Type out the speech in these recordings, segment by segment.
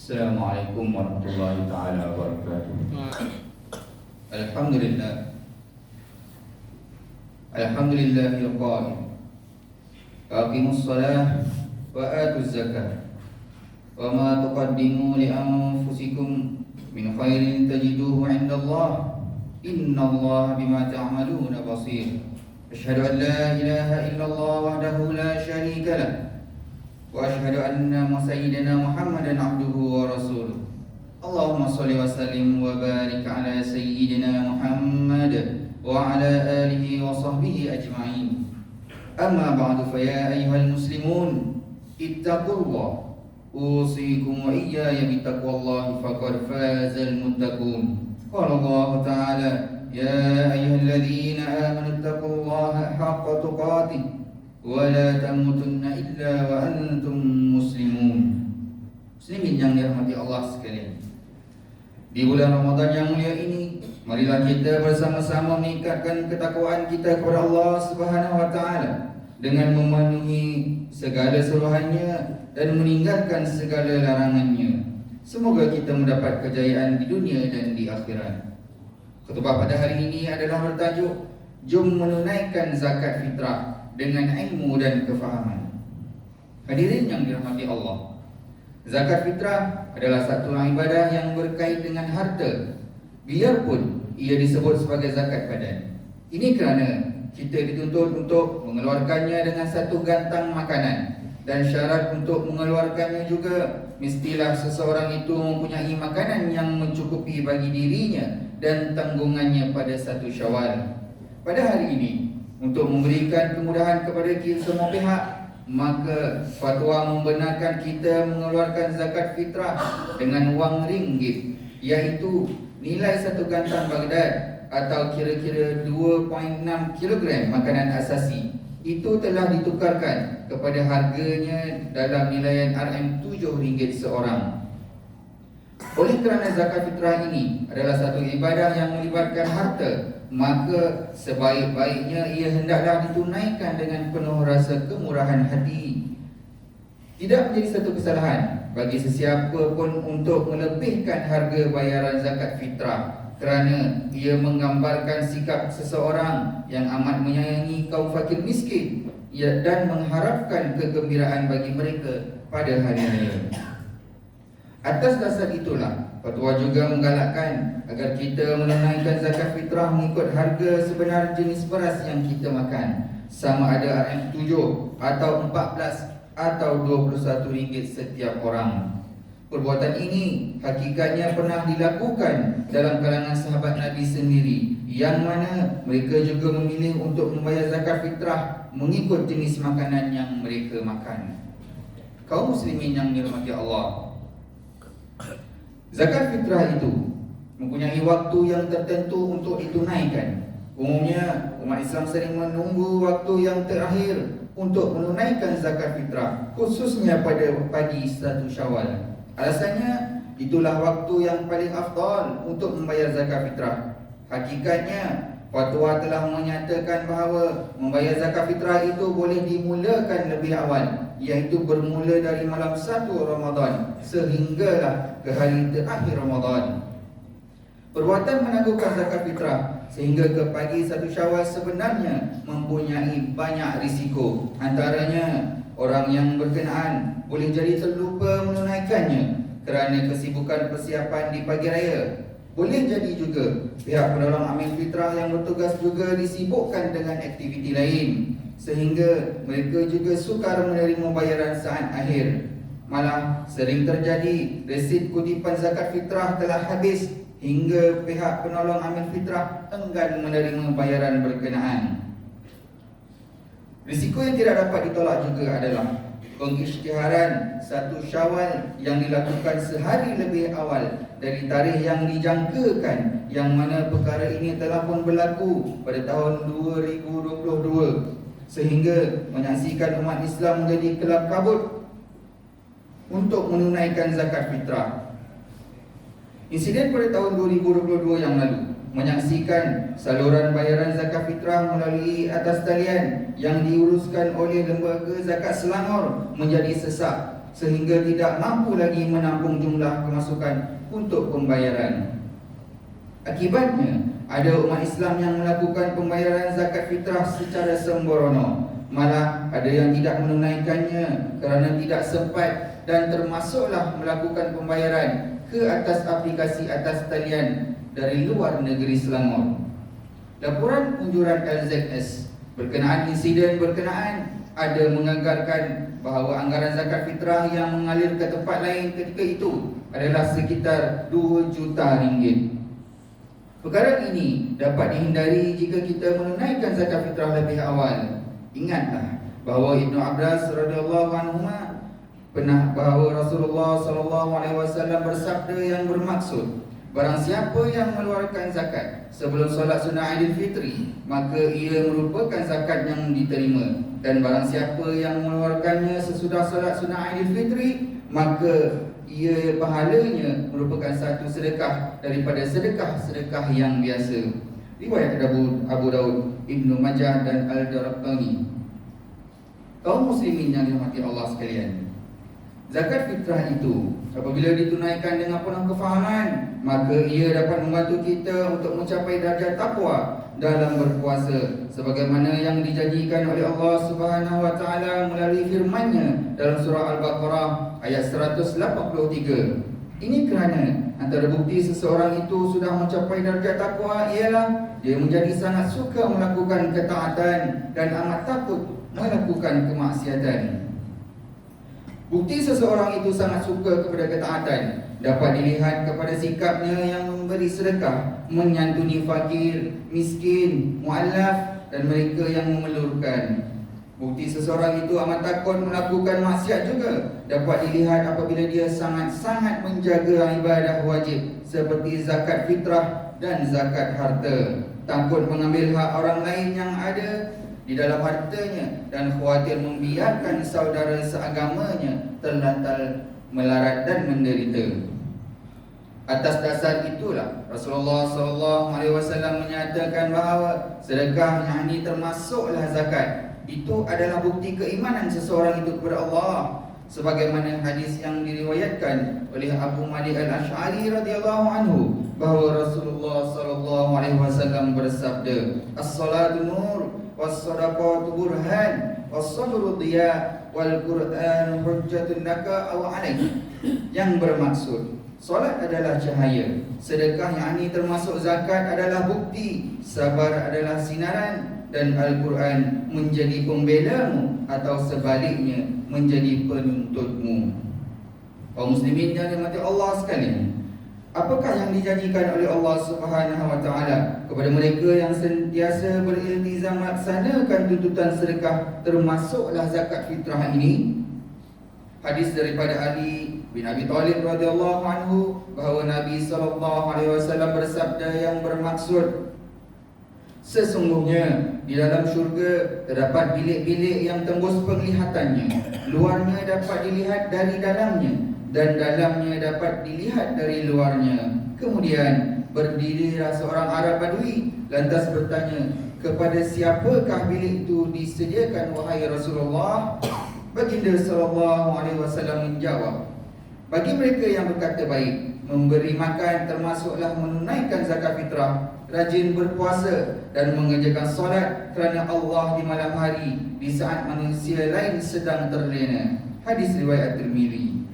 Assalamualaikum warahmatullahi taala wabarakatuh. Alhamdulillah. Alhamdulillahil qail. Aqimus shalah wa atuz zakah. Wa ma tuqaddimu li anfusikum min khairin tajiduhu 'indallah. Innallaha bima ta'maluna basir. Asyhadu an la ilaha illallah wahdahu la syarika lah. Wa asyhadu anna sayyidina Muhammadan abduhu wa rasuluh. Allahumma shalli wa sallim wa barik ala sayyidina Muhammad wa ala alihi wa sahbihi ajma'in. Amma ba'du, fa ya ayyuhal muslimun ittaqullah. Usikum wa iyaya bittaqwallahi faqad fazal muttaqun. Qala Allah ta'ala ya ayyuhalladzina amanu ittaqullaha haqqa tuqatih wa la tamutunna illa wa antum muslimun. Muslimin yang dirahmati Allah sekalian, di bulan Ramadan yang mulia ini, marilah kita bersama-sama meningkatkan ketakwaan kita kepada Allah Subhanahu wa taala dengan memenuhi segala suruhannya dan meninggalkan segala larangannya. Semoga kita mendapat kejayaan di dunia dan di akhirat. Khutbah pada hari ini adalah bertajuk Jom menunaikan zakat fitrah dengan ilmu dan kefahaman. Hadirin yang dirahmati Allah, zakat fitrah adalah satu ibadah yang berkait dengan harta, biarpun ia disebut sebagai zakat badan. Ini kerana kita dituntut untuk mengeluarkannya dengan satu gantang makanan, dan syarat untuk mengeluarkannya juga mestilah seseorang itu mempunyai makanan yang mencukupi bagi dirinya dan tanggungannya pada satu Syawal. Pada hari ini, untuk memberikan kemudahan kepada kita semua pihak, maka fatwa membenarkan kita mengeluarkan zakat fitrah dengan wang ringgit, iaitu nilai satu gantang Baghdad atau kira-kira 2.6 kg makanan asasi. Itu telah ditukarkan kepada harganya dalam nilaian RM7 seorang. Oleh kerana zakat fitrah ini adalah satu ibadah yang melibatkan harta, maka sebaik-baiknya ia hendaklah ditunaikan dengan penuh rasa kemurahan hati. Tidak menjadi satu kesalahan bagi sesiapa pun untuk melebihkan harga bayaran zakat fitrah, kerana ia menggambarkan sikap seseorang yang amat menyayangi kaum fakir miskin dan mengharapkan kegembiraan bagi mereka pada hari raya. Atas dasar itulah, fatwa juga menggalakkan agar kita menunaikan zakat fitrah mengikut harga sebenar jenis beras yang kita makan, sama ada RM7 atau 14 atau 21 ringgit setiap orang. Perbuatan ini hakikatnya pernah dilakukan dalam kalangan sahabat Nabi sendiri, yang mana mereka juga memilih untuk membayar zakat fitrah mengikut jenis makanan yang mereka makan. Kaum muslimin yang dirahmati Allah, zakat fitrah itu mempunyai waktu yang tertentu untuk ditunaikan. Umumnya, umat Islam sering menunggu waktu yang terakhir untuk menunaikan zakat fitrah, khususnya pada pagi 1 Syawal. Alasannya, itulah waktu yang paling afdal untuk membayar zakat fitrah. Hakikatnya, fatwa telah menyatakan bahawa membayar zakat fitrah itu boleh dimulakan lebih awal, iaitu bermula dari malam 1 Ramadan sehinggalah ke hari terakhir Ramadan. Perbuatan menangguhkan zakat fitrah sehingga ke pagi 1 Syawal sebenarnya mempunyai banyak risiko. Antaranya, orang yang berkenaan boleh jadi terlupa menunaikannya kerana kesibukan persiapan di pagi raya. Boleh jadi juga pihak penolong amil fitrah yang bertugas juga disibukkan dengan aktiviti lain, sehingga mereka juga sukar menerima bayaran saat akhir. Malah sering terjadi resit kutipan zakat fitrah telah habis hingga pihak penolong amil fitrah enggan menerima bayaran berkenaan. Risiko yang tidak dapat ditolak juga adalah pengisytiharan 1 Syawal yang dilakukan sehari lebih awal dari tarikh yang dijangkakan, yang mana perkara ini telah pun berlaku pada tahun 2022, sehingga menyaksikan umat Islam menjadi kelab kabut untuk menunaikan zakat fitrah. Insiden pada tahun 2022 yang lalu menyaksikan saluran bayaran zakat fitrah melalui atas talian yang diuruskan oleh Lembaga Zakat Selangor menjadi sesak sehingga tidak mampu lagi menampung jumlah kemasukan untuk pembayaran. Akibatnya, ada umat Islam yang melakukan pembayaran zakat fitrah secara sembrono. Malah ada yang tidak menunaikannya kerana tidak sempat dan termasuklah melakukan pembayaran ke atas aplikasi atas talian dari luar negeri Selangor. Laporan unjuran LZS berkenaan insiden berkenaan ada menganggarkan bahawa anggaran zakat fitrah yang mengalir ke tempat lain ketika itu adalah sekitar 2 juta ringgit. Perkara ini dapat dihindari jika kita menunaikan zakat fitrah lebih awal. Ingatlah bahawa Ibnu Abbas radhiyallahu anhu pernah bahawa Rasulullah sallallahu alaihi wasallam bersabda yang bermaksud, barang siapa yang mengeluarkan zakat sebelum solat sunnah Aidil Fitri, maka ia merupakan zakat yang diterima. Dan barang siapa yang mengeluarkannya sesudah solat sunnah Aidil Fitri, maka ia pahalanya merupakan satu sedekah daripada sedekah-sedekah yang biasa. Riwayat Abu Daud, Ibnu Majah dan Al-Darqutni. Kaum muslimin yang dirahmati Allah sekalian, zakat fitrah itu apabila ditunaikan dengan penuh kefahaman, maka ia dapat membantu kita untuk mencapai darjat takwa dalam berpuasa, sebagaimana yang dijanjikan oleh Allah Subhanahu wa taala melalui firman-Nya dalam surah Al-Baqarah ayat 183. Ini kerana antara bukti seseorang itu sudah mencapai darjat takwa ialah dia menjadi sangat suka melakukan ketaatan dan amat takut melakukan kemaksiatan. Bukti seseorang itu sangat suka kepada ketaatan dapat dilihat kepada sikapnya yang memberi sedekah, menyantuni fakir, miskin, mu'allaf dan mereka yang memerlukan. Bukti seseorang itu amat takut melakukan maksiat juga dapat dilihat apabila dia sangat-sangat menjaga ibadah wajib seperti zakat fitrah dan zakat harta, takut mengambil hak orang lain yang ada di dalam hartanya dan khawatir membiarkan saudara seagamanya terlantar melarat dan menderita. Atas dasar itulah Rasulullah SAW menyatakan bahawa sedekah yang ini termasuklah zakat. Itu adalah bukti keimanan seseorang itu kepada Allah, sebagaimana hadis yang diriwayatkan oleh Abu Malik Al-Asy'ari radhiyallahu anhu bahawa Rasulullah sallallahu alaihi wasallam bersabda, "As-salatu nur, was-shadaqatu burhan, was-sabru diya, wal Qur'an hujjatun laka aw 'alaik." Yang bermaksud, solat adalah cahaya, sedekah yang ini termasuk zakat adalah bukti, sabar adalah sinaran, dan Al-Quran menjadi pembelamu atau sebaliknya menjadi penuntutmu. Kaum muslimin yang dirahmati Allah sekalian, apakah yang dijanjikan oleh Allah Subhanahu wa taala kepada mereka yang sentiasa beriltizam melaksanakan tuntutan sedekah, termasuklah zakat fitrah ini? Hadis daripada Ali bin Abi Thalib radhiyallahu anhu bahawa Nabi sallallahu alaihi wasallam bersabda yang bermaksud, sesungguhnya di dalam syurga terdapat bilik-bilik yang tembus penglihatannya, luarnya dapat dilihat dari dalamnya dan dalamnya dapat dilihat dari luarnya. Kemudian berdirilah seorang Arab Badui lantas bertanya, kepada siapakah bilik itu disediakan wahai Rasulullah? Baginda sallallahu alaihi wasallam menjawab, bagi mereka yang berkata baik, memberi makan termasuklah menunaikan zakat fitrah, rajin berpuasa dan mengerjakan solat kerana Allah di malam hari di saat manusia lain sedang terlena. Hadis riwayat Tirmizi.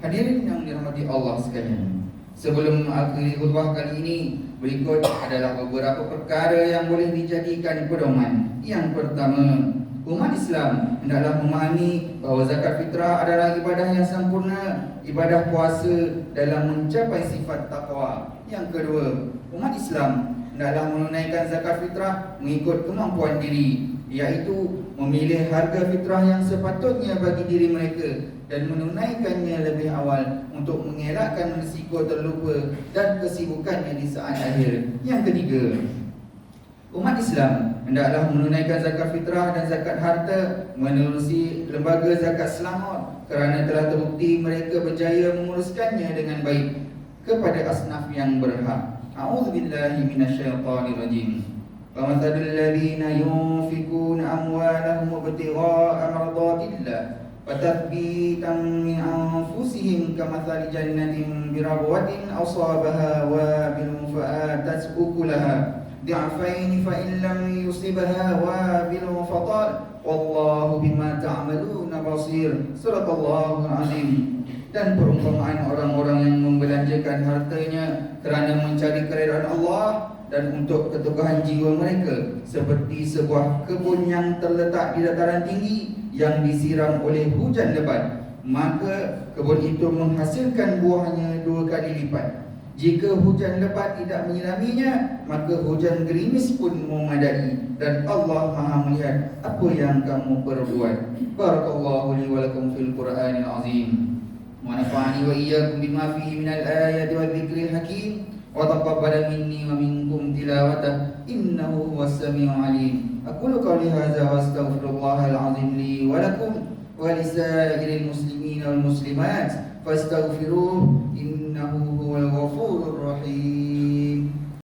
Hadirin yang dirahmati Allah sekalian, sebelum mengakhiri khutbah kali ini, berikut adalah beberapa perkara yang boleh dijadikan pedoman. Yang pertama, umat Islam hendaklah memahami bahawa zakat fitrah adalah ibadah yang sempurna, ibadah puasa dalam mencapai sifat takwa. Yang kedua, umat Islam hendaklah menunaikan zakat fitrah mengikut kemampuan diri, iaitu memilih harga fitrah yang sepatutnya bagi diri mereka dan menunaikannya lebih awal untuk mengelakkan risiko terlupa dan kesibukannya di saat akhir. Yang ketiga, umat Islam hendaklah menunaikan zakat fitrah dan zakat harta menerusi lembaga zakat Selangor kerana telah terbukti mereka berjaya menguruskannya dengan baik kepada asnaf yang berhak. A'udzubillahi minasyaitonirrajim. Famathalul ladzina yunfikuna amwalahum ibtigha'a mardatillah وتثبيتا من أنفسهم كمثل جنة بربوة أصابها وابل فآتت أكلها ضعفين فإن لم يصبها وابل فطال والله بما تعملون بصير. Sadaqallahul Azim. Dan perumpamaan orang-orang yang membelanjakan hartanya kerana mencari keredaan Allah dan untuk keteguhan jiwa mereka seperti sebuah kebun yang terletak di dataran tinggi yang disiram oleh hujan lebat, maka kebun itu menghasilkan buahnya 2 kali lipat. Jika hujan lebat tidak menyiraminya, maka hujan gerimis pun memadai, dan Allah Maha melihat apa yang kamu perbuat. Barakallahu li wa lakum fil Qur'anil azim. Wa nafa'ani wa iyyakum bima fihi minal ayati wadh-dhikril hakim. Wa taqabbal minni wa minkum tilawatah innahu huwas samiul alim. Aqulu qawli hadza wa astaghfirullahal azim li wa lakum wa lisairil muslimin wal muslimat fastaghfiruhu